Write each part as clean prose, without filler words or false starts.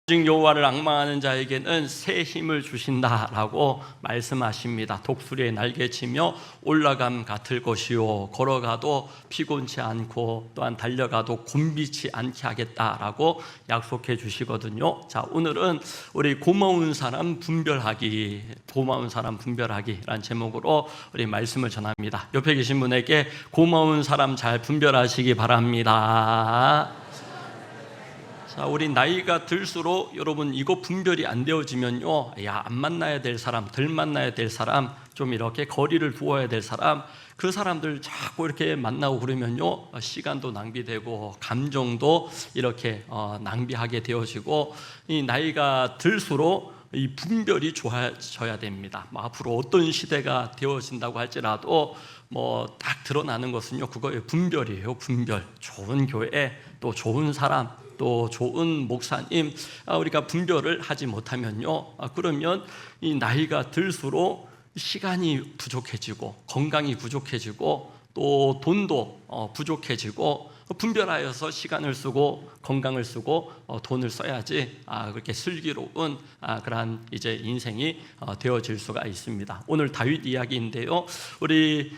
오직 여호와를 앙망하는 자에게는 새 힘을 주신다라고 말씀하십니다. 독수리의 날개치며 올라감 같을 것이요 걸어가도 피곤치 않고 또한 달려가도 곤비치 않게 하겠다라고 약속해 주시거든요. 자, 오늘은 우리 고마운 사람 분별하기라는 제목으로 우리 말씀을 전합니다. 옆에 계신 분에게 고마운 사람 잘 분별하시기 바랍니다. 자, 우리 나이가 들수록 여러분 이거 분별이 안 되어지면요, 안 만나야 될 사람, 덜 만나야 될 사람, 좀 이렇게 거리를 두어야 될 사람, 그 사람들 자꾸 이렇게 만나고 그러면요, 시간도 낭비되고 감정도 이렇게 낭비하게 되어지고, 이 나이가 들수록 이 분별이 좋아져야 됩니다. 앞으로 어떤 시대가 되어진다고 할지라도 딱 드러나는 것은요, 그거의 분별이에요. 분별. 좋은 교회, 또 좋은 사람, 또 좋은 목사님, 우리가 분별을 하지 못하면요, 그러면 이 나이가 들수록 시간이 부족해지고 건강이 부족해지고 또 돈도 부족해지고, 분별하여서 시간을 쓰고 건강을 쓰고 돈을 써야지 그렇게 슬기로운 그러한 이제 인생이 되어질 수가 있습니다. 오늘 다윗 이야기인데요, 우리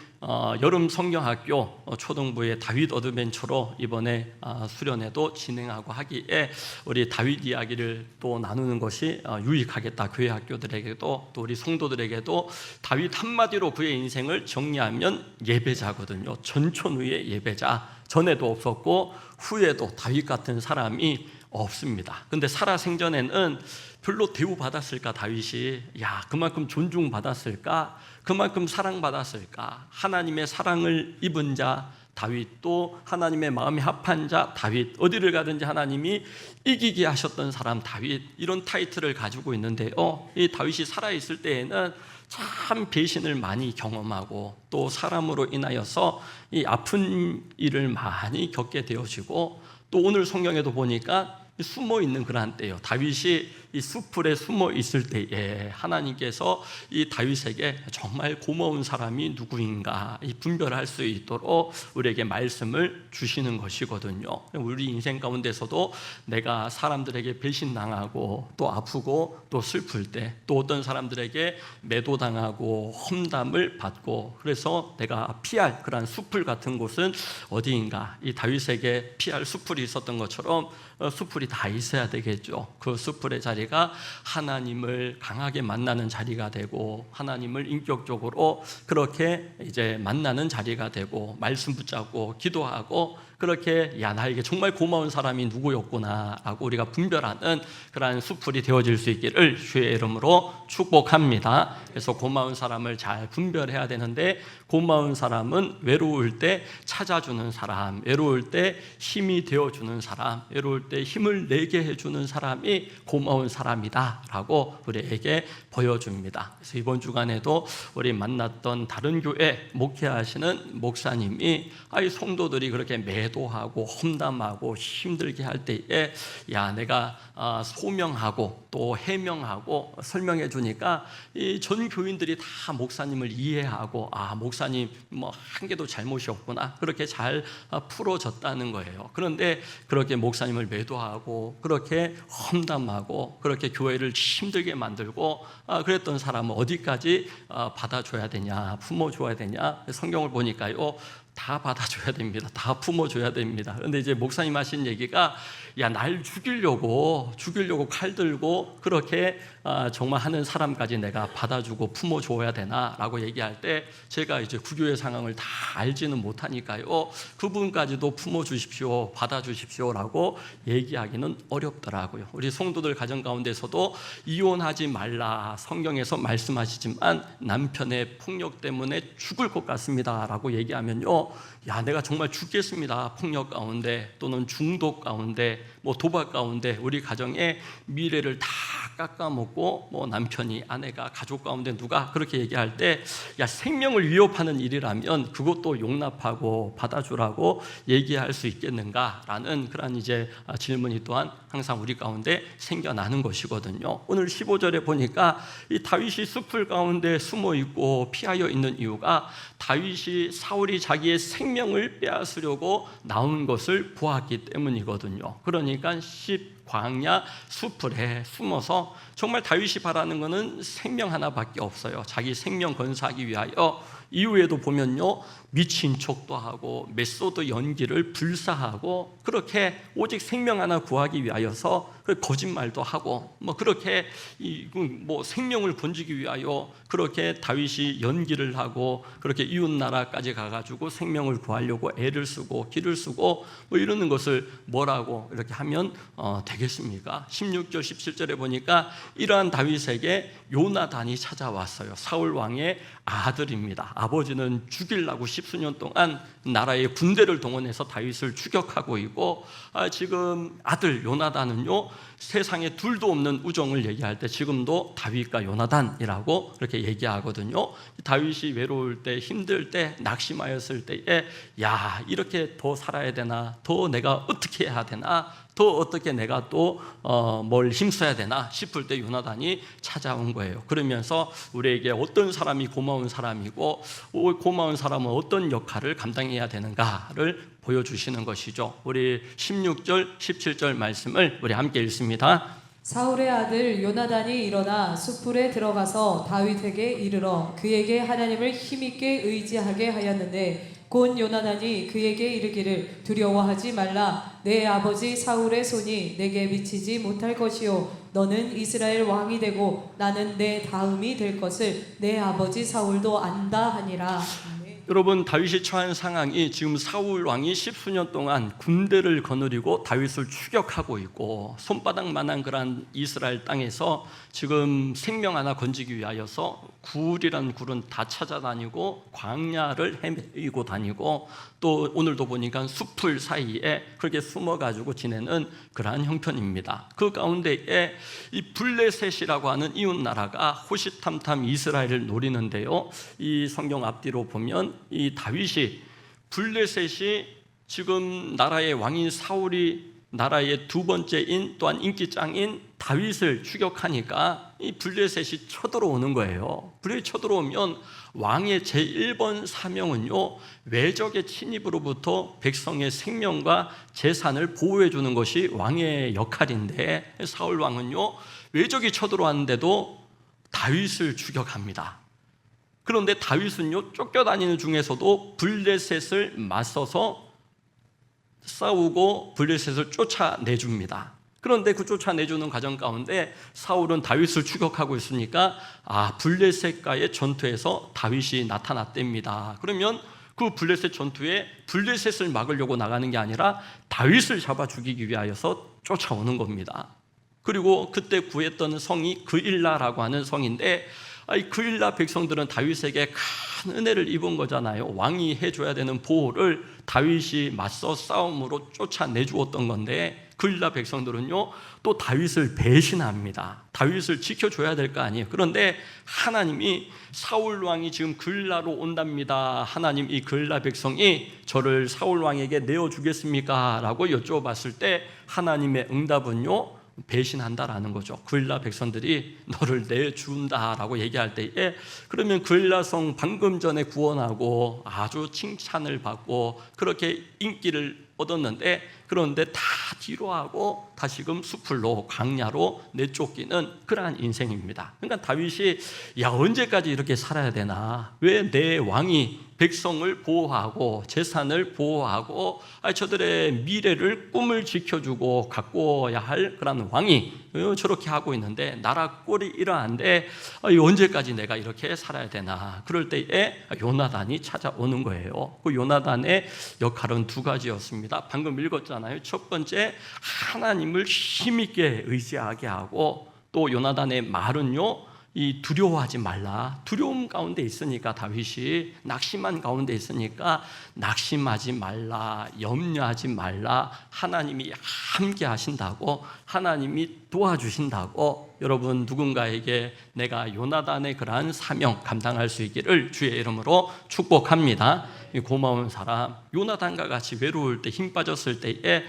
여름 성경학교 초등부의 다윗 어드벤처로 이번에 수련회도 진행하고 하기에 우리 다윗 이야기를 또 나누는 것이 유익하겠다. 교회 학교들에게도 또 우리 성도들에게도 다윗 한마디로 그의 인생을 정리하면 예배자거든요. 전천후의 예배자. 전에도 없었고 후에도 다윗 같은 사람이 없습니다. 근데 살아생전에는 별로 대우받았을까? 다윗이 그만큼 존중받았을까? 그만큼 사랑받았을까? 하나님의 사랑을 입은 자 다윗, 또 하나님의 마음에 합한 자 다윗, 어디를 가든지 하나님이 이기게 하셨던 사람 다윗, 이런 타이틀을 가지고 있는데요, 이 다윗이 살아있을 때에는 참 배신을 많이 경험하고 또 사람으로 인하여서 이 아픈 일을 많이 겪게 되어지고, 또 오늘 성경에도 보니까 숨어 있는 그러한 때요, 다윗이 이 수풀에 숨어 있을 때에 하나님께서 이 다윗에게 정말 고마운 사람이 누구인가 이 분별할 수 있도록 우리에게 말씀을 주시는 것이거든요. 우리 인생 가운데서도 내가 사람들에게 배신당하고 또 아프고 또 슬플 때, 또 어떤 사람들에게 매도당하고 험담을 받고, 그래서 내가 피할 그러한 수풀 같은 곳은 어디인가? 이 다윗에게 피할 수풀이 있었던 것처럼 수풀이 다 있어야 되겠죠. 그 수풀의 자리가 하나님을 강하게 만나는 자리가 되고, 하나님을 인격적으로 그렇게 이제 만나는 자리가 되고, 말씀 붙잡고 기도하고, 그렇게 나에게 정말 고마운 사람이 누구였구나라고 우리가 분별하는 그러한 수풀이 되어질 수 있기를 주의 이름으로 축복합니다. 그래서 고마운 사람을 잘 분별해야 되는데, 고마운 사람은 외로울 때 찾아주는 사람, 외로울 때 힘이 되어주는 사람, 외로울 때 힘을 내게 해주는 사람이 고마운 사람이다라고 우리에게 보여줍니다. 그래서 이번 주간에도 우리 만났던 다른 교회 목회하시는 목사님이 성도들이 그렇게 매도하고 험담하고 힘들게 할 때에 내가 소명하고 또 해명하고 설명해 주니까 이 전 교인들이 다 목사님을 이해하고 목사님 한 개도 잘못이 없구나, 그렇게 잘 풀어졌다는 거예요. 그런데 그렇게 목사님을 매도하고 그렇게 험담하고 그렇게 교회를 힘들게 만들고 그랬던 사람은 어디까지 받아줘야 되냐, 품어줘야 되냐? 성경을 보니까요, 다 받아줘야 됩니다. 다 품어줘야 됩니다. 그런데 이제 목사님 하신 얘기가 날 죽이려고 칼 들고 그렇게 정말 하는 사람까지 내가 받아주고 품어줘야 되나라고 얘기할 때, 제가 이제 구교의 상황을 다 알지는 못하니까요, 그분까지도 품어주십시오, 받아주십시오라고 얘기하기는 어렵더라고요. 우리 성도들 가정 가운데서도 이혼하지 말라 성경에서 말씀하시지만 남편의 폭력 때문에 죽을 것 같습니다라고 얘기하면요, 내가 정말 죽겠습니다. 폭력 가운데 또는 중독 가운데 도박 가운데 우리 가정의 미래를 다 깎아먹고 남편이, 아내가, 가족 가운데 누가 그렇게 얘기할 때 생명을 위협하는 일이라면 그것도 용납하고 받아주라고 얘기할 수 있겠는가라는 그런 이제 질문이 또한 항상 우리 가운데 생겨나는 것이거든요. 오늘 15절에 보니까 이 다윗이 숲을 가운데 숨어 있고 피하여 있는 이유가, 다윗이 사울이 자기의 생명을 빼앗으려고 나온 것을 보았기 때문이거든요. 그러니까 광야 숲풀에 숨어서 정말 다윗이 바라는 것은 생명 하나밖에 없어요. 자기 생명 건사하기 위하여 이후에도 보면요, 미친 척도 하고 메소드 연기를 불사하고 그렇게 오직 생명 하나 구하기 위하여서 거짓말도 하고 그렇게 생명을 번지기 위하여 그렇게 다윗이 연기를 하고 그렇게 이웃 나라까지 가가지고 생명을 구하려고 애를 쓰고 기를 쓰고 이러는 것을 뭐라고 이렇게 하면 되겠습니까? 16절 17절에 보니까 이러한 다윗에게 요나단이 찾아왔어요. 사울 왕의 아들입니다. 아버지는 죽이려고 10수년 동안 나라의 군대를 동원해서 다윗을 추격하고 있고, 지금 아들 요나단은요, 세상에 둘도 없는 우정을 얘기할 때 지금도 다윗과 요나단이라고 그렇게 얘기하거든요. 다윗이 외로울 때, 힘들 때, 낙심하였을 때에 야, 이렇게 더 살아야 되나, 더 내가 어떻게 해야 되나, 더 어떻게 내가 또 뭘 힘써야 되나 싶을 때 요나단이 찾아온 거예요. 그러면서 우리에게 어떤 사람이 고마운 사람이고 고마운 사람은 어떤 역할을 감당해야 되는가를 보여주시는 것이죠. 우리 16절 17절 말씀을 우리 함께 읽습니다. 사울의 아들 요나단이 일어나 숲풀에 들어가서 다윗에게 이르러 그에게 하나님을 힘있게 의지하게 하였는데, 곧 요나단이 그에게 이르기를 두려워하지 말라. 내 아버지 사울의 손이 내게 미치지 못할 것이요 너는 이스라엘 왕이 되고 나는 내 다음이 될 것을 내 아버지 사울도 안다 하니라. 여러분, 다윗이 처한 상황이 지금 사울 왕이 10수년 동안 군대를 거느리고 다윗을 추격하고 있고, 손바닥만한 그런 이스라엘 땅에서 지금 생명 하나 건지기 위하여서 굴이란 굴은 다 찾아다니고 광야를 헤매고 다니고, 또 오늘도 보니까 숲풀 사이에 그렇게 숨어가지고 지내는 그러한 형편입니다. 그 가운데에 이 블레셋이라고 하는 이웃 나라가 호시탐탐 이스라엘을 노리는데요, 이 성경 앞뒤로 보면 이 다윗이, 블레셋이 지금 나라의 왕인 사울이 나라의 두 번째인 또한 인기짱인 다윗을 추격하니까 이 블레셋이 쳐들어오는 거예요. 블레셋이 쳐들어오면 왕의 제1번 사명은요, 외적의 침입으로부터 백성의 생명과 재산을 보호해 주는 것이 왕의 역할인데, 사울 왕은요, 외적이 쳐들어왔는데도 다윗을 추격합니다. 그런데 다윗은요, 쫓겨다니는 중에서도 블레셋을 맞서서 싸우고 블레셋을 쫓아내줍니다. 그런데 그 쫓아내주는 과정 가운데 사울은 다윗을 추격하고 있으니까 블레셋과의 전투에서 다윗이 나타났답니다. 그러면 그 블레셋 전투에 블레셋을 막으려고 나가는 게 아니라 다윗을 잡아 죽이기 위하여서 쫓아오는 겁니다. 그리고 그때 구했던 성이 그일라라고 하는 성인데, 그일라 백성들은 다윗에게 큰 은혜를 입은 거잖아요. 왕이 해줘야 되는 보호를 다윗이 맞서 싸움으로 쫓아내주었던 건데, 그일라 백성들은요, 또 다윗을 배신합니다. 다윗을 지켜줘야 될 거 아니에요. 그런데 하나님이, 사울 왕이 지금 그일라로 온답니다. 하나님, 이 그일라 백성이 저를 사울 왕에게 내어주겠습니까? 라고 여쭤봤을 때 하나님의 응답은요, 배신한다라는 거죠. 그일라 백성들이 너를 내준다라고 얘기할 때에, 그러면 그일라성 방금 전에 구원하고 아주 칭찬을 받고 그렇게 인기를 얻었는데, 그런데 다 뒤로하고 다시금 숲풀로 광야로 내쫓기는 그러한 인생입니다. 그러니까 다윗이 언제까지 이렇게 살아야 되나, 왜 내 왕이 백성을 보호하고 재산을 보호하고 저들의 미래를, 꿈을 지켜주고 가꿔야 할 그런 왕이 저렇게 하고 있는데 나라 꼴이 이러한데 언제까지 내가 이렇게 살아야 되나. 그럴 때에 요나단이 찾아오는 거예요. 그 요나단의 역할은 두 가지였습니다. 방금 읽었잖아요. 첫 번째, 하나님을 힘있게 의지하게 하고, 또 요나단의 말은요, 이 두려워하지 말라. 두려움 가운데 있으니까, 다윗이 낙심한 가운데 있으니까 낙심하지 말라, 염려하지 말라. 하나님이 함께 하신다고, 하나님이 도와주신다고. 여러분, 누군가에게 내가 요나단의 그러한 사명 감당할 수 있기를 주의 이름으로 축복합니다. 고마운 사람, 요나단과 같이 외로울 때, 힘 빠졌을 때에,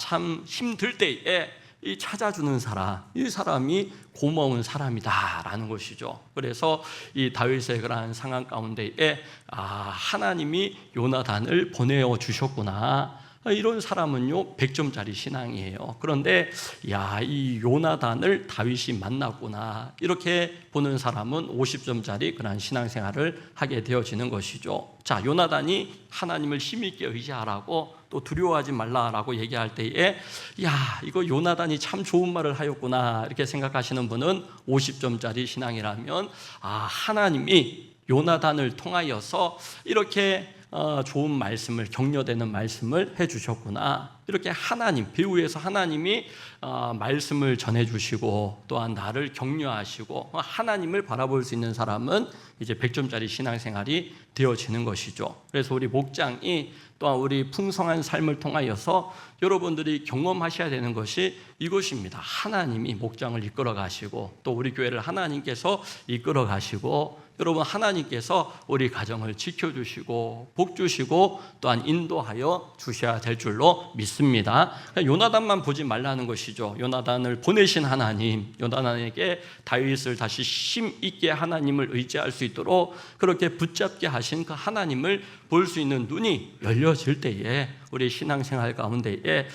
참 힘들 때에 이 찾아주는 사람, 이 사람이 고마운 사람이다라는 것이죠. 그래서 이 다윗의 그러한 상황 가운데에 하나님이 요나단을 보내어 주셨구나. 이런 사람은요 100점짜리 신앙이에요. 그런데 이 요나단을 다윗이 만났구나 이렇게 보는 사람은 50점짜리 그런 신앙생활을 하게 되어지는 것이죠. 자, 요나단이 하나님을 힘있게 의지하라고 또 두려워하지 말라라고 얘기할 때에 이거 요나단이 참 좋은 말을 하였구나 이렇게 생각하시는 분은 50점짜리 신앙이라면 하나님이 요나단을 통하여서 이렇게 좋은 말씀을, 격려되는 말씀을 해주셨구나. 이렇게 하나님, 배후에서 하나님이 말씀을 전해주시고 또한 나를 격려하시고 하나님을 바라볼 수 있는 사람은 이제 100점짜리 신앙생활이 되어지는 것이죠. 그래서 우리 목장이 또한 우리 풍성한 삶을 통하여서 여러분들이 경험하셔야 되는 것이 이것입니다. 하나님이 목장을 이끌어 가시고 또 우리 교회를 하나님께서 이끌어 가시고 여러분 하나님께서 우리 가정을 지켜주시고 복주시고 또한 인도하여 주셔야 될 줄로 믿습니다. 요나단만 보지 말라는 것이죠. 요나단을 보내신 하나님, 요나단에게 다윗을 다시 힘 있게 하나님을 의지할 수 있도록 그렇게 붙잡게 하신 그 하나님을 볼 수 있는 눈이 열려질 때에 우리 신앙생활 가운데에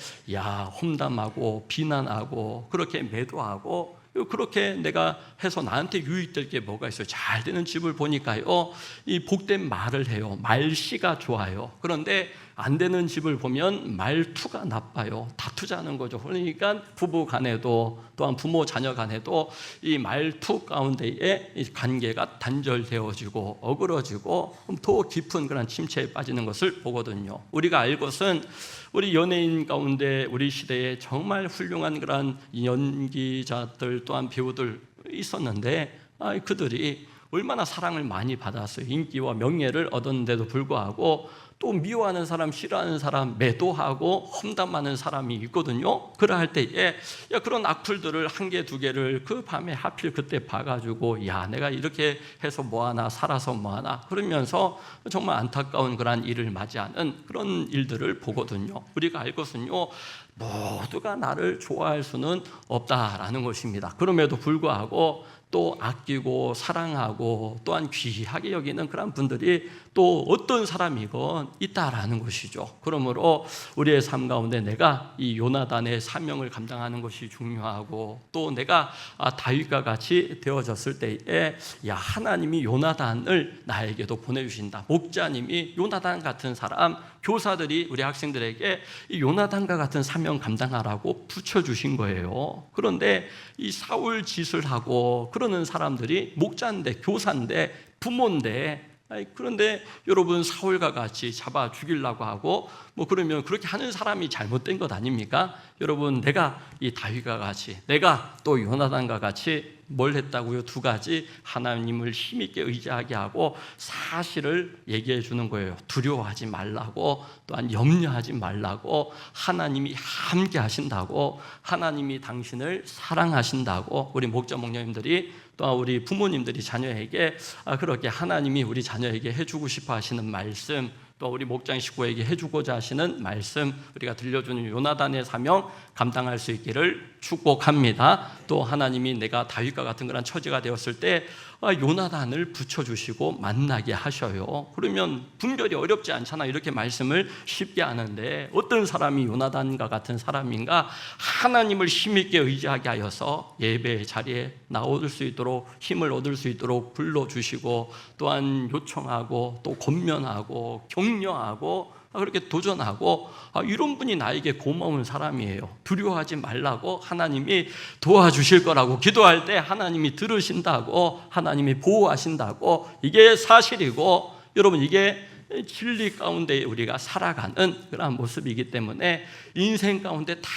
험담하고 비난하고 그렇게 매도하고 그렇게 내가 해서 나한테 유익될 게 뭐가 있어요? 잘 되는 집을 보니까요 이 복된 말을 해요. 말씨가 좋아요. 그런데 안 되는 집을 보면 말투가 나빠요. 다투자는 거죠. 그러니까 부부 간에도 또한 부모 자녀 간에도 이 말투 가운데에 이 관계가 단절되어지고 어그러지고 더 깊은 그런 침체에 빠지는 것을 보거든요. 우리가 알 것은 우리 연예인 가운데 우리 시대에 정말 훌륭한 그런 연기자들 또한 배우들 있었는데 그들이 얼마나 사랑을 많이 받았어요. 인기와 명예를 얻었는데도 불구하고 또 미워하는 사람, 싫어하는 사람, 매도하고 험담하는 사람이 있거든요. 그러할 때에 그런 악플들을 한 개, 두 개를 그 밤에 하필 그때 봐가지고 내가 이렇게 해서 뭐하나 살아서 뭐하나 그러면서 정말 안타까운 그런 일을 맞이하는 그런 일들을 보거든요. 우리가 알 것은요 모두가 나를 좋아할 수는 없다라는 것입니다. 그럼에도 불구하고 또 아끼고 사랑하고 또한 귀하게 여기는 그런 분들이 또 어떤 사람이건 있다라는 것이죠. 그러므로 우리의 삶 가운데 내가 이 요나단의 사명을 감당하는 것이 중요하고 또 내가 다윗과 같이 되어졌을 때에 하나님이 요나단을 나에게도 보내주신다. 목자님이 요나단 같은 사람, 교사들이 우리 학생들에게 이 요나단과 같은 사명 감당하라고 붙여주신 거예요. 그런데 이 사울 짓을 하고 그러는 사람들이 목자인데 교사인데 부모인데 그런데 여러분 사울과 같이 잡아 죽이려고 하고 그러면 그렇게 하는 사람이 잘못된 것 아닙니까? 여러분 내가 이 다윗과 같이 내가 또 요나단과 같이 뭘 했다고요? 두 가지 하나님을 힘있게 의지하게 하고 사실을 얘기해 주는 거예요. 두려워하지 말라고 또한 염려하지 말라고 하나님이 함께 하신다고 하나님이 당신을 사랑하신다고 우리 목자 목녀님들이 또 우리 부모님들이 자녀에게 그렇게 하나님이 우리 자녀에게 해주고 싶어 하시는 말씀 또 우리 목장 식구에게 해주고자 하시는 말씀 우리가 들려주는 요나단의 사명 감당할 수 있기를 축복합니다. 또 하나님이 내가 다윗과 같은 그런 처지가 되었을 때 요나단을 붙여주시고 만나게 하셔요. 그러면 분별이 어렵지 않잖아. 이렇게 말씀을 쉽게 하는데 어떤 사람이 요나단과 같은 사람인가? 하나님을 힘있게 의지하게 하여서 예배의 자리에 나올 수 있도록 힘을 얻을 수 있도록 불러주시고 또한 요청하고 또 권면하고 격려하고 그렇게 도전하고 이런 분이 나에게 고마운 사람이에요. 두려워하지 말라고 하나님이 도와주실 거라고 기도할 때 하나님이 들으신다고 하나님이 보호하신다고 이게 사실이고 여러분 이게 진리 가운데 우리가 살아가는 그런 모습이기 때문에 인생 가운데 다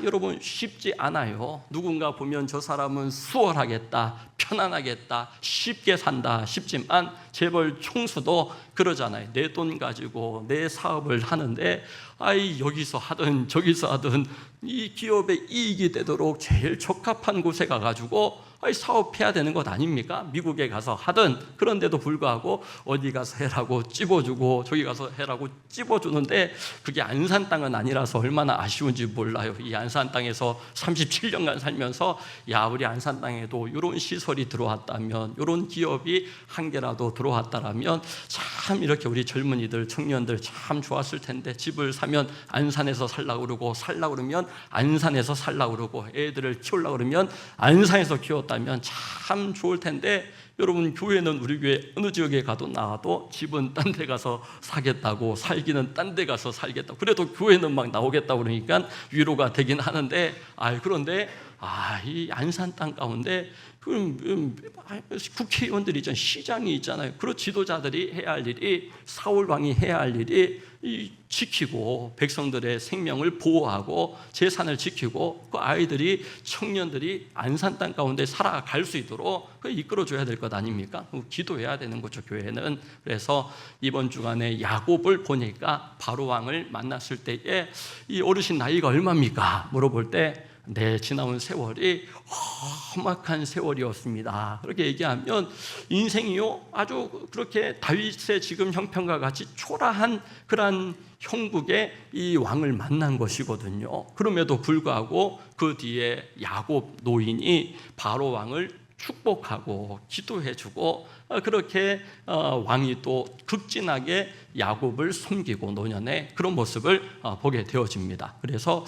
여러분 쉽지 않아요. 누군가 보면 저 사람은 수월하겠다, 편안하겠다, 쉽게 산다 싶지만 재벌 총수도 그러잖아요. 내 돈 가지고 내 사업을 하는데 여기서 하든 저기서 하든 이 기업에 이익이 되도록 제일 적합한 곳에 가가지고 사업해야 되는 것 아닙니까? 미국에 가서 하든. 그런데도 불구하고 어디 가서 해라고 찝어주고 저기 가서 해라고 찝어주는데 그게 안산 땅은 아니라서 얼마나 아쉬운지 몰라요. 이 안산 땅에서 37년간 살면서 야, 우리 안산 땅에도 이런 시설이 들어왔다면, 이런 기업이 한 개라도 들어왔다라면 참 이렇게 우리 젊은이들, 청년들 참 좋았을 텐데, 집을 사면 안산에서 살라고 그러고, 살라고 그러면 안산에서 살라고 그러고, 애들을 키우려고 그러면 안산에서 키웠다면 참 좋을 텐데, 여러분, 교회는 우리 교회 어느 지역에 가도 나와도 집은 딴 데 가서 사겠다고, 살기는 딴 데 가서 살겠다고, 그래도 교회는 막 나오겠다고 그러니까 위로가 되긴 하는데, 그런데 이 안산 땅 가운데 국회의원들이 있잖아요, 시장이 있잖아요. 그런 지도자들이 해야 할 일이, 사울 왕이 해야 할 일이 지키고 백성들의 생명을 보호하고 재산을 지키고 그 아이들이, 청년들이 안산 땅 가운데 살아갈 수 있도록 이끌어줘야 될 것 아닙니까? 기도해야 되는 거죠, 교회는. 그래서 이번 주간에 야곱을 보니까 바로 왕을 만났을 때에 이 어르신 나이가 얼마입니까? 물어볼 때 지나온 세월이 험악한 세월이었습니다. 그렇게 얘기하면 인생이요, 아주 그렇게 다윗의 지금 형편과 같이 초라한 그러한 형국의 이 왕을 만난 것이거든요. 그럼에도 불구하고 그 뒤에 야곱 노인이 바로 왕을 축복하고 기도해주고, 그렇게 왕이 또 극진하게 야곱을 섬기고 노년에 그런 모습을 보게 되어집니다. 그래서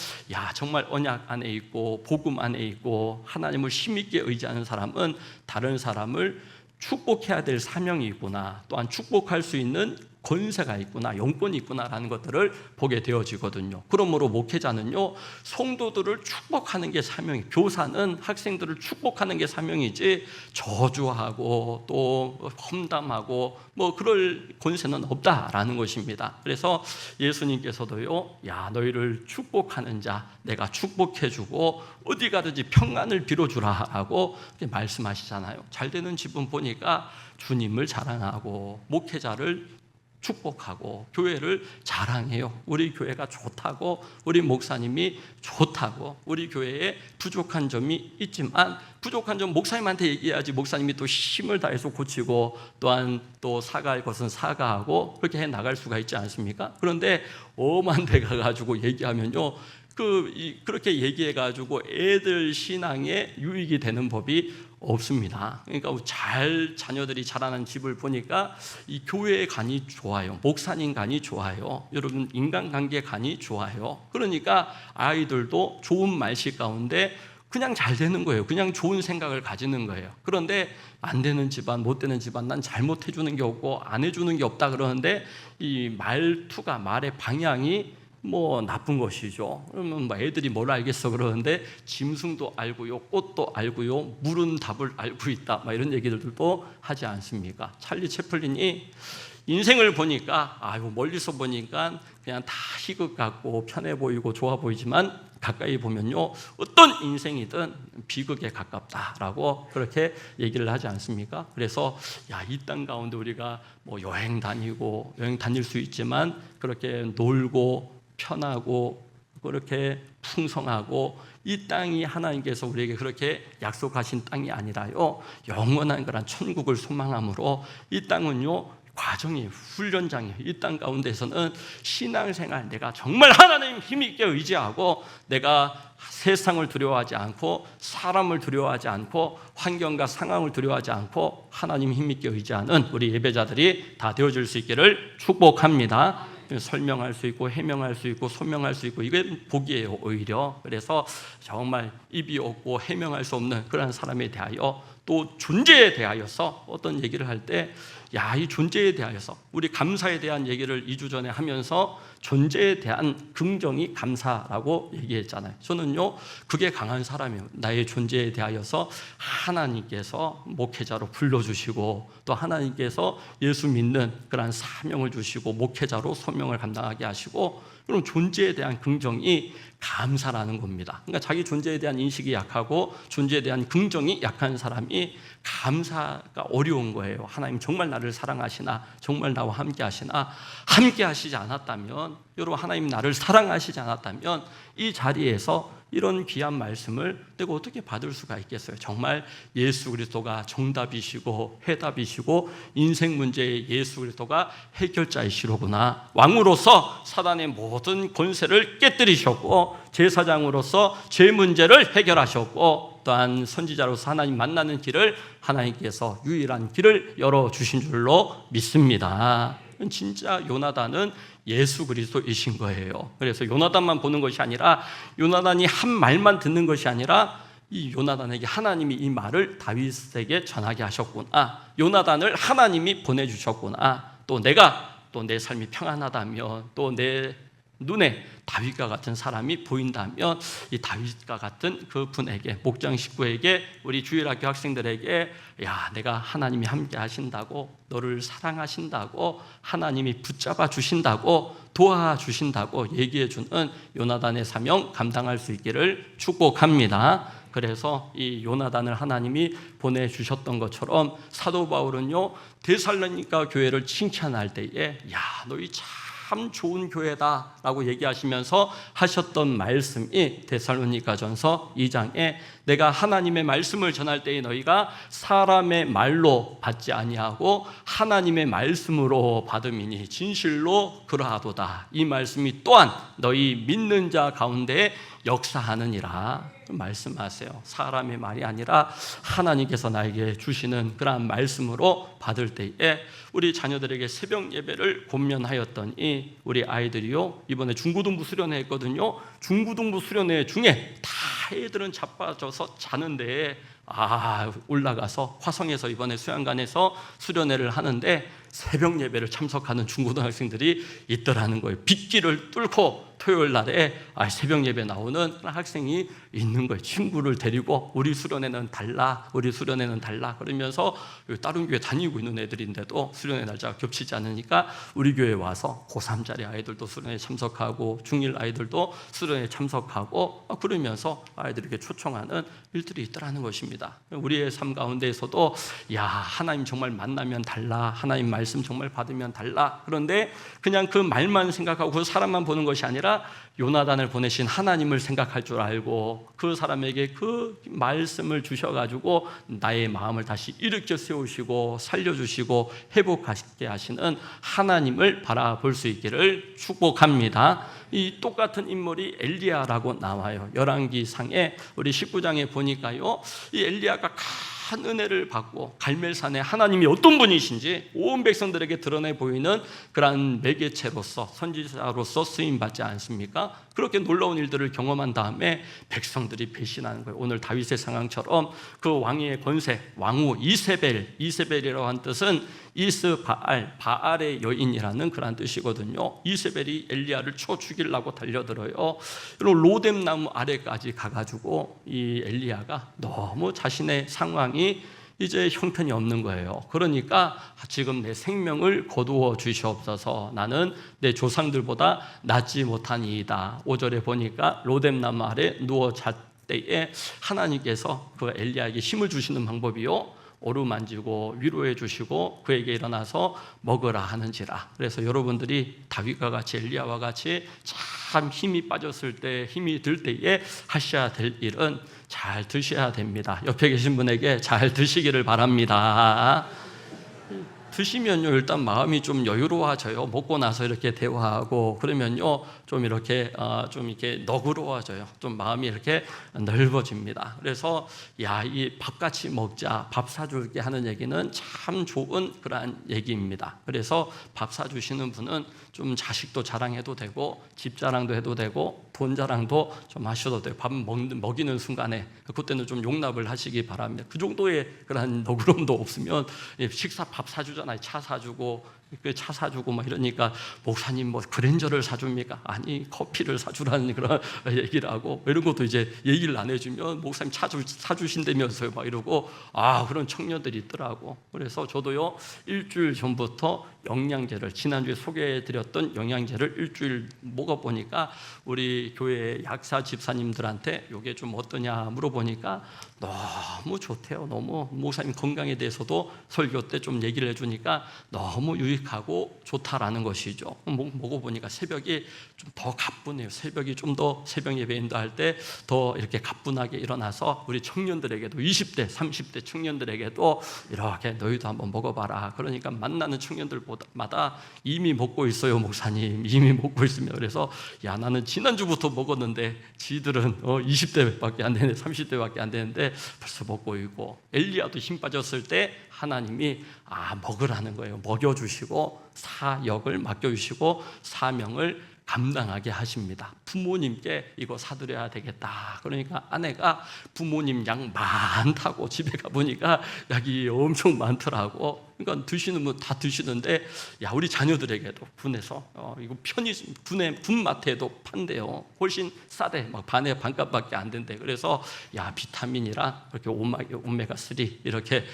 정말 언약 안에 있고 복음 안에 있고 하나님을 힘있게 의지하는 사람은 다른 사람을 축복해야 될 사명이 있구나, 또한 축복할 수 있는 권세가 있구나, 영권이 있구나라는 것들을 보게 되어지거든요. 그러므로 목회자는요, 성도들을 축복하는 게 사명이, 교사는 학생들을 축복하는 게 사명이지 저주하고 또 험담하고 그럴 권세는 없다라는 것입니다. 그래서 예수님께서도요, 너희를 축복하는 자 내가 축복해주고 어디 가든지 평안을 빌어주라라고 말씀하시잖아요. 잘 되는 집은 보니까 주님을 자랑하고 목회자를 축복하고 교회를 자랑해요. 우리 교회가 좋다고, 우리 목사님이 좋다고, 우리 교회에 부족한 점이 있지만 부족한 점 목사님한테 얘기해야지 목사님이 또 힘을 다해서 고치고 또한 또 사과할 것은 사과하고 그렇게 해 나갈 수가 있지 않습니까? 그런데 엄한 데 가가지고 얘기하면요, 그렇게 얘기해가지고 애들 신앙에 유익이 되는 법이 없습니다. 그러니까 자녀들이 자라는 집을 보니까 이 교회의 간이 좋아요. 목사님 간이 좋아요. 여러분, 인간관계 간이 좋아요. 그러니까 아이들도 좋은 말씨 가운데 그냥 잘 되는 거예요. 그냥 좋은 생각을 가지는 거예요. 그런데 안 되는 집안, 못 되는 집안, 난 잘못해주는 게 없고 안 해주는 게 없다 그러는데 이 말투가, 말의 방향이 나쁜 것이죠. 그러면 애들이 뭘 알겠어 그러는데 짐승도 알고요, 꽃도 알고요, 물은 답을 알고 있다, 이런 얘기들도 하지 않습니까? 찰리 채플린이 인생을 보니까 멀리서 보니까 그냥 다 희극 같고 편해 보이고 좋아 보이지만 가까이 보면요, 어떤 인생이든 비극에 가깝다라고 그렇게 얘기를 하지 않습니까? 그래서 이 땅 가운데 우리가 여행 다닐 수 있지만 그렇게 놀고 편하고 그렇게 풍성하고 이 땅이 하나님께서 우리에게 그렇게 약속하신 땅이 아니라요, 영원한 그런 천국을 소망함으로 이 땅은요, 과정이 훈련장이에요. 이 땅 가운데서는 신앙생활, 내가 정말 하나님 힘있게 의지하고 내가 세상을 두려워하지 않고 사람을 두려워하지 않고 환경과 상황을 두려워하지 않고 하나님 힘있게 의지하는 우리 예배자들이 다 되어줄 수 있기를 축복합니다. 설명할 수 있고 해명할 수 있고 소명할 수 있고, 이게 복이에요, 오히려. 그래서 정말 입이 없고 해명할 수 없는 그런 사람에 대하여, 또 존재에 대하여서 어떤 얘기를 할 때 이 존재에 대하여서 우리 감사에 대한 얘기를 2주 전에 하면서 존재에 대한 긍정이 감사라고 얘기했잖아요. 저는요, 그게 강한 사람이에요. 나의 존재에 대하여서 하나님께서 목회자로 불러주시고 또 하나님께서 예수 믿는 그런 사명을 주시고 목회자로 소명을 감당하게 하시고, 그럼 존재에 대한 긍정이 감사라는 겁니다. 그러니까 자기 존재에 대한 인식이 약하고 존재에 대한 긍정이 약한 사람이 감사가 어려운 거예요. 하나님 정말 나를 사랑하시나, 정말 나와 함께 하시나, 함께 하시지 않았다면, 여러분, 하나님 나를 사랑하시지 않았다면 이 자리에서 이런 귀한 말씀을 내가 어떻게 받을 수가 있겠어요? 정말 예수 그리스도가 정답이시고 해답이시고 인생 문제의 예수 그리스도가 해결자이시로구나. 왕으로서 사단의 모든 권세를 깨뜨리셨고, 제사장으로서 죄 문제를 해결하셨고, 또한 선지자로서 하나님 만나는 길을 하나님께서 유일한 길을 열어주신 줄로 믿습니다. 진짜 요나단은 예수 그리스도이신 거예요. 그래서 요나단만 보는 것이 아니라, 요나단이 한 말만 듣는 것이 아니라 이 요나단에게 하나님이 이 말을 다윗에게 전하게 하셨구나. 요나단을 하나님이 보내주셨구나. 또 내가 또 내 삶이 평안하다면, 또 내 눈에 다윗과 같은 사람이 보인다면, 이 다윗과 같은 그 분에게, 목장 식구에게, 우리 주일학교 학생들에게, 야, 내가 하나님이 함께 하신다고, 너를 사랑하신다고, 하나님이 붙잡아 주신다고, 도와주신다고 얘기해 주는 요나단의 사명 감당할 수 있기를 축복합니다. 그래서 이 요나단을 하나님이 보내주셨던 것처럼 사도 바울은요, 데살로니가 교회를 칭찬할 때에, 야, 너희 참 좋은 교회다 라고 얘기하시면서 하셨던 말씀이 데살로니가전서 2장에, 내가 하나님의 말씀을 전할 때에 너희가 사람의 말로 받지 아니하고 하나님의 말씀으로 받음이니 진실로 그러하도다. 이 말씀이 또한 너희 믿는 자 가운데 역사하느니라 말씀하세요. 사람의 말이 아니라 하나님께서 나에게 주시는 그러한 말씀으로 받을 때에, 우리 자녀들에게 새벽 예배를 권면하였더니 우리 아이들이요, 이번에 중고등부 수련회 했거든요. 중고등부 수련회 중에 다 애들은 자빠져서 자는데, 올라가서 화성에서 이번에 수양관에서 수련회를 하는데 새벽 예배를 참석하는 중고등학생들이 있더라는 거예요. 빗길을 뚫고 토요일 날에 새벽 예배 나오는 학생이 있는 거예요. 친구를 데리고 우리 수련회는 달라, 우리 수련회는 달라 그러면서 다른 교회 다니고 있는 애들인데도 수련회 날짜가 겹치지 않으니까 우리 교회에 와서 고3짜리 아이들도 수련회에 참석하고 중1 아이들도 수련회에 참석하고 그러면서 아이들에게 초청하는 일들이 있더라는 것입니다. 우리의 삶 가운데에서도 야, 하나님 정말 만나면 달라, 하나님 말씀 정말 받으면 달라. 그런데 그냥 그 말만 생각하고 그 사람만 보는 것이 아니라 요나단을 보내신 하나님을 생각할 줄 알고 그 사람에게 그 말씀을 주셔가지고 나의 마음을 다시 일으켜 세우시고 살려주시고 회복하게 하시는 하나님을 바라볼 수 있기를 축복합니다. 이 똑같은 인물이 엘리야라고 나와요. 열왕기상에 우리 19장에 보니까요, 이 엘리야가 큰 은혜를 받고 갈멜산에 하나님이 어떤 분이신지 온 백성들에게 드러내 보이는 그러한 매개체로서, 선지자로서 쓰임받지 않습니까? 그렇게 놀라운 일들을 경험한 다음에 백성들이 배신하는 거예요. 오늘 다윗의 상황처럼 그 왕의 권세, 왕후 이세벨이라고 한 뜻은 이스바알, 바알의 여인이라는 그런 뜻이거든요. 이세벨이 엘리야를 쳐 죽이려고 달려들어요. 그리고 로뎀나무 아래까지 가가지고 이 엘리야가 너무 자신의 상황이 이제 형편이 없는 거예요. 그러니까 지금 내 생명을 거두어 주시옵소서, 나는 내 조상들보다 낫지 못하니이다. 5절에 보니까 로뎀나무 아래 누워 잤 때에 하나님께서 그 엘리야에게 힘을 주시는 방법이요, 어루만지고 위로해 주시고 그에게 일어나서 먹으라 하는지라. 그래서 여러분들이 다윗과 같이 엘리야와 같이 참 힘이 빠졌을 때, 힘이 들 때에 하셔야 될 일은 잘 드셔야 됩니다. 옆에 계신 분에게 잘 드시기를 바랍니다. 드시면요, 일단 마음이 좀 여유로워져요. 먹고 나서 이렇게 대화하고 그러면요, 좀 이렇게 너그러워져요. 좀 마음이 이렇게 넓어집니다. 그래서 이 밥같이 먹자, 밥 사줄게 하는 얘기는 참 좋은 그러한 얘기입니다. 그래서 밥 사주시는 분은 좀 자식도 자랑해도 되고 집 자랑도 해도 되고 돈 자랑도 좀 하셔도 돼요. 밥 먹이는 순간에 그때는 좀 용납을 하시기 바랍니다. 그 정도의 그런 너그러움도 없으면 식사 밥 사주잖아요. 차 사주고 막 이러니까 목사님 뭐 그랜저를 사줍니까? 아니 커피를 사주라는 그런 얘기를 하고, 이런 것도 이제 얘기를 안 해주면 목사님 차 사주신다면서요 막 이러고 그런 청년들이 있더라고. 그래서 저도요, 일주일 전부터 영양제를, 지난주에 소개해드렸던 영양제를 일주일 먹어보니까 우리 교회 약사 집사님들한테 이게 좀 어떠냐 물어보니까 너무 좋대요. 너무 목사님 건강에 대해서도 설교 때 좀 얘기를 해주니까 너무 유익 유익하고 좋다라는 것이죠. 먹어보니까 새벽이 좀 더 가뿐해요. 새벽이 좀 더 새벽 예배 인도할 때 더 이렇게 가뿐하게 일어나서 우리 청년들에게도 20대, 30대 청년들에게도 이렇게 너희도 한번 먹어봐라. 그러니까 만나는 청년들마다 이미 먹고 있어요, 목사님. 이미 먹고 있으며 그래서 야 나는 지난주부터 먹었는데 지들은 20대밖에 안 되는데 30대밖에 안 되는데 벌써 먹고 있고 엘리야도 힘 빠졌을 때 하나님이 먹으라는 거예요. 먹여주시고 사역을 맡겨주시고 사명을 감당하게 하십니다. 부모님께 이거 사드려야 되겠다. 그러니까 아내가 부모님 양 많다고 집에 가보니까 약이 엄청 많더라고. 그러니까 드시는 분 다 드시는데 야 우리 자녀들에게도 군에서 이거 편의점 군마트에도 판대요. 훨씬 싸대. 막 반값밖에 안 된대. 그래서 야 비타민이랑 그렇게 오메가3 이렇게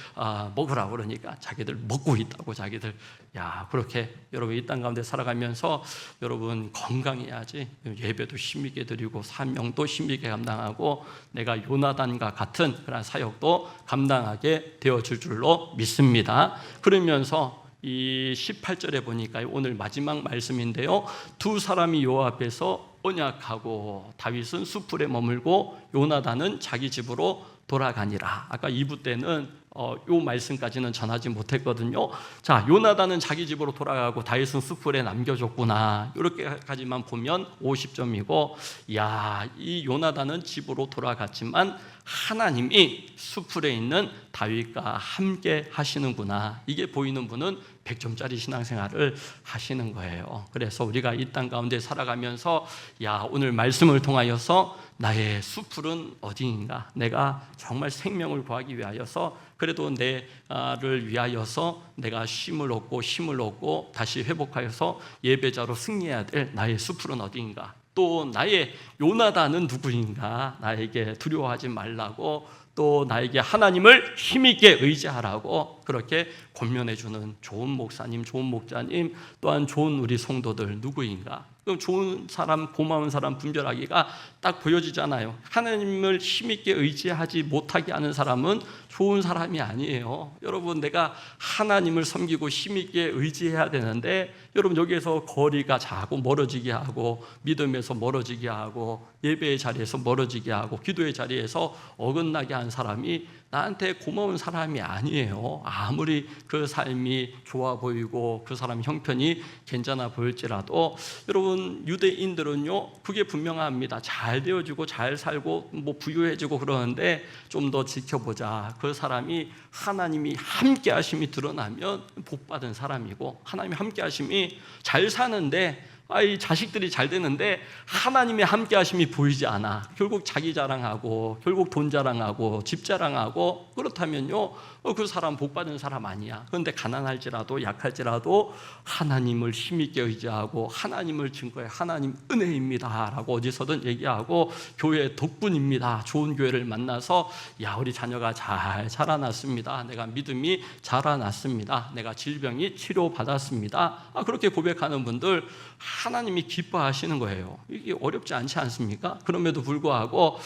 먹으라 그러니까 자기들 먹고 있다고 자기들. 야 그렇게 여러분 이 땅 가운데 살아가면서 여러분 건강해야지 예배도 힘있게 드리고 사명도 힘있게 감당하고 내가 요나단과 같은 그런 사역도 감당하게 되어질 줄로 믿습니다. 그러면서 이 18절에 보니까 오늘 마지막 말씀인데요, 두 사람이 요 앞에서 언약하고 다윗은 숲풀에 머물고 요나단은 자기 집으로 돌아가니라. 아까 2부 때는 요 말씀까지는 전하지 못했거든요. 자, 요나단은 자기 집으로 돌아가고 다윗은 숲풀에 남겨졌구나. 이렇게까지만 보면 50점이고, 야, 이 요나단은 집으로 돌아갔지만 하나님이 숲풀에 있는 다윗과 함께 하시는구나. 이게 보이는 분은 100점짜리 신앙생활을 하시는 거예요. 그래서 우리가 이 땅 가운데 살아가면서 야 오늘 말씀을 통하여서 나의 숲풀은 어디인가, 내가 정말 생명을 구하기 위하여서 그래도 내를 위하여서 내가 쉼을 얻고 힘을 얻고 다시 회복하여서 예배자로 승리해야 될 나의 숲풀은 어디인가, 또 나의 요나단은 누구인가, 나에게 두려워하지 말라고, 또 나에게 하나님을 힘있게 의지하라고 그렇게 권면해주는 좋은 목사님, 좋은 목자님, 또한 좋은 우리 성도들 누구인가. 그럼 좋은 사람, 고마운 사람 분별하기가 딱 보여지잖아요. 하나님을 힘있게 의지하지 못하게 하는 사람은 좋은 사람이 아니에요. 여러분, 내가 하나님을 섬기고 힘있게 의지해야 되는데 여러분 여기에서 거리가 자꾸 멀어지게 하고 믿음에서 멀어지게 하고 예배의 자리에서 멀어지게 하고 기도의 자리에서 어긋나게 한 사람이 나한테 고마운 사람이 아니에요. 아무리 그 삶이 좋아 보이고 그 사람 형편이 괜찮아 보일지라도 여러분 유대인들은요 그게 분명합니다. 잘 되어지고 잘 살고 뭐 부유해지고 그러는데 좀 더 지켜보자. 그 사람이 하나님이 함께 하심이 드러나면 복받은 사람이고, 하나님이 함께 하심이 잘 사는데 이 자식들이 잘 되는데 하나님의 함께 하심이 보이지 않아. 결국 자기 자랑하고 결국 돈 자랑하고 집 자랑하고, 그렇다면요 그 사람 복받은 사람 아니야. 그런데 가난할지라도 약할지라도 하나님을 힘있게 의지하고 하나님을 증거해 하나님 은혜입니다 라고 어디서든 얘기하고 교회 덕분입니다. 좋은 교회를 만나서 야 우리 자녀가 잘 자라났습니다. 내가 믿음이 자라났습니다. 내가 질병이 치료받았습니다. 그렇게 고백하는 분들 하나님이 기뻐하시는 거예요. 이게 어렵지 않지 않습니까? 그럼에도 불구하고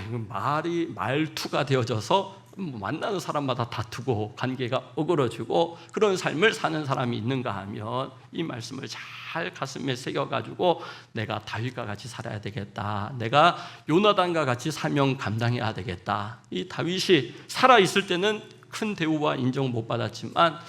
이건 말투가 되어져서 만나는 사람마다 다투고 관계가 어그러지고 그런 삶을 사는 사람이 있는가 하면 이 말씀을 잘 가슴에 새겨가지고 내가 다윗과 같이 살아야 되겠다, 내가 요나단과 같이 사명 감당해야 되겠다. 이 다윗이 살아있을 때는 큰 대우와 인정 못 받았지만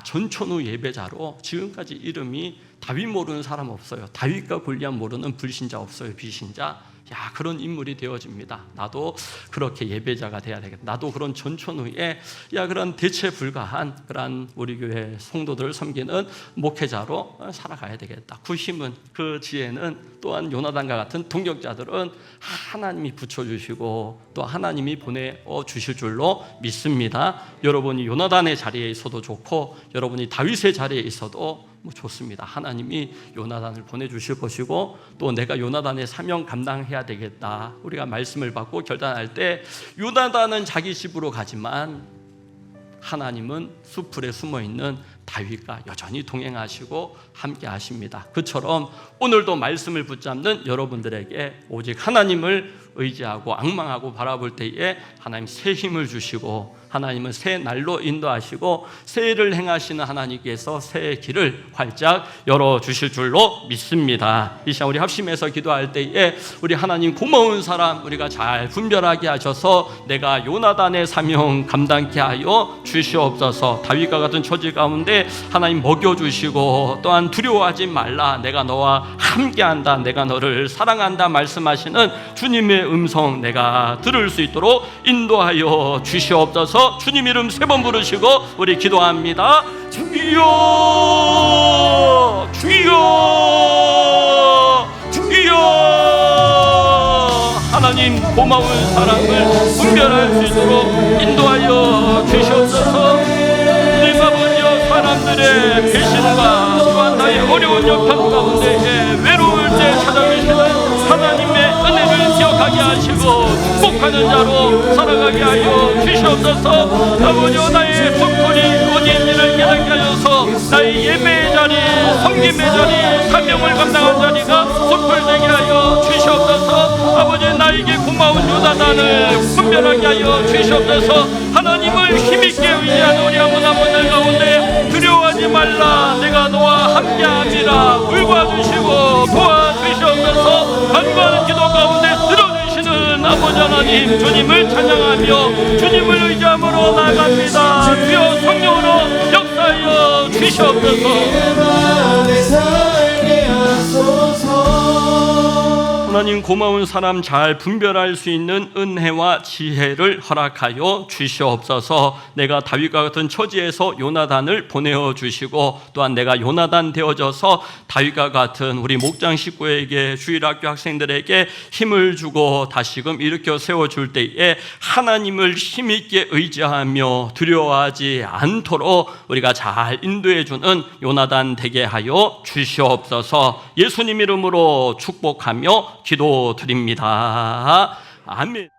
전천후 예배자로 지금까지 이름이 다윗 모르는 사람 없어요. 다윗과 골리앗 모르는 불신자 없어요. 비신자. 그런 인물이 되어집니다. 나도 그렇게 예배자가 돼야 되겠다. 나도 그런 전천후에 그런 대체 불가한 그런 우리 교회 성도들을 섬기는 목회자로 살아가야 되겠다. 그 힘은, 그 지혜는 또한 요나단과 같은 동역자들은 하나님이 붙여주시고 또 하나님이 보내주실 줄로 믿습니다. 여러분이 요나단의 자리에 있어도 좋고 여러분이 다윗의 자리에 있어도 좋습니다. 하나님이 요나단을 보내주실 것이고 또 내가 요나단의 사명 감당해야 되겠다. 우리가 말씀을 받고 결단할 때 요나단은 자기 집으로 가지만 하나님은 숲풀에 숨어있는 다윗과 여전히 동행하시고 함께 하십니다. 그처럼 오늘도 말씀을 붙잡는 여러분들에게 오직 하나님을 의지하고 앙망하고 바라볼 때에 하나님 새 힘을 주시고 하나님은 새 날로 인도하시고 새 일을 행하시는 하나님께서 새 길을 활짝 열어주실 줄로 믿습니다. 이 시간 우리 합심해서 기도할 때에 우리 하나님 고마운 사람 우리가 잘 분별하게 하셔서 내가 요나단의 사명 감당케 하여 주시옵소서. 다윗과 같은 처지 가운데 하나님 먹여주시고 또한 두려워하지 말라, 내가 너와 함께한다, 내가 너를 사랑한다 말씀하시는 주님의 음성 내가 들을 수 있도록 인도하여 주시옵소서. 주님 이름 3번 부르시고 우리 기도합니다. 주여 주여 주여. 하나님 고마운 사랑을 분별할 수 있도록 인도하여 주시옵소서. 주님 아버지여, 사람들의 배신과 또한 나의 어려운 역경 가운데 외로울 때 찾아주시는 하나님의 은혜를 기억하게 하시고 축복하는 자로 살아가게 하여 주시옵소서. 아버지여, 나의 속골이 어디인지를 깨닫게 하셔서 나의 예배의 자리, 섬김의 자리, 사명을 감당한 자리가 속골되게 하여 주시옵소서. 아버지, 나에게 고마운 요나단을 분별하게 하여 주시옵소서. 하나님을 힘있게 의지하는 우리 한 분 한 분들 가운데 두려워하지 말라, 내가 너와 함께함이라 불과주시고 도와주시옵소서. 간구하는 기도 가운데 들어주시는 아버지 하나님, 주님을 찬양하며 주님을 의지함으로 나아갑니다. 주여 성령으로 역사하여 주시옵소서. 하나님 고마운 사람 잘 분별할 수 있는 은혜와 지혜를 허락하여 주시옵소서. 내가 다윗과 같은 처지에서 요나단을 보내어 주시고 또한 내가 요나단 되어져서 다윗과 같은 우리 목장 식구에게, 주일학교 학생들에게 힘을 주고 다시금 일으켜 세워줄 때에 하나님을 힘있게 의지하며 두려워하지 않도록 우리가 잘 인도해주는 요나단 되게 하여 주시옵소서. 예수님 이름으로 축복하며 기도드립니다. 아멘.